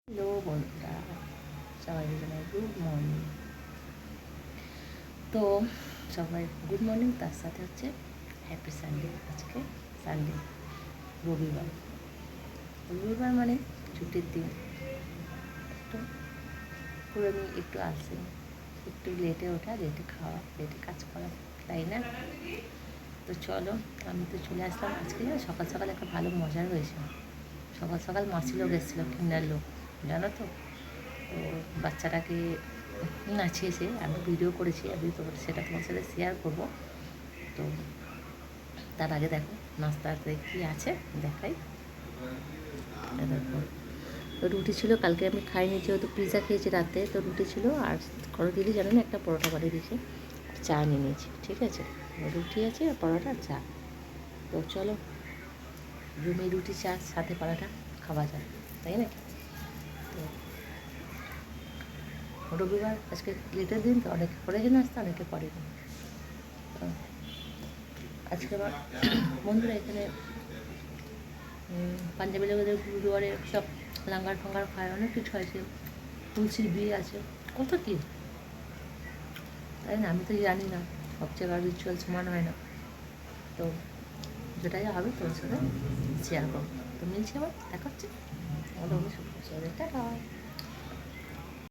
Hello বন্ধুরা, সবাইকে জানাই গুড মর্নিং। তো সবাই গুড মর্নিং, তার সাথে হচ্ছে হ্যাপি সানডে। আজকে সানডে, রবিবার। রবিবার মানে ছুটির দিন। একটু পুরোনো, একটু আলসেমি, একটু লেটে ওঠা, লেটে খাওয়া, লেটে কাজ করা, তাই না? তো চলো, আমি তো চলে আসলাম। আজকে না সকাল সকাল একটা ভালো মজার হয়েছে। সকাল সকাল মাসি লোক এসেছিলো, কিনার লোক, জানো তো। তো বাচ্চাটাকে নাচিয়েছে, আমি ভিডিও করেছি, আমি সেটা তোমার সাথে শেয়ার করবো। তো তার আগে দেখো নাস্তাতে কী আছে দেখাই। দেখো, রুটি ছিল, কালকে আমি খাইনি যেহেতু পিৎজা খেয়েছি রাতে, তো রুটি ছিল। আর করো দিদি জানো না, একটা পরোটা বানিয়ে দিয়েছে, চা নিয়ে নিয়েছি। ঠিক আছে, রুটি আছে আর পরোটা, চা। তো চলো, রুমে রুটি, চা সাথে পরোটা খাওয়া যায়, তাই না? তো রবিবার আজকে লেটের দিন, তো অনেকে করেছে নাস্তা, অনেকে করেনি। আজকে আমার বন্ধুরা এখানে পাঞ্জাবি লোকেদের গুরুদুয়ারে সব লাঙ্গার ফাঙ্গার খায়, অনেক কিছু আছে, তুলসীর বিয়ে আছে, কত কী, তাই না? আমি তো জানি না, সব জায়গার রিচুয়াল সমান হয় না। তো যেটাই হবে তোমার সাথে শেয়ার করবো। তো মিলছে, আমার দেখা হচ্ছে আমাদের টাটা।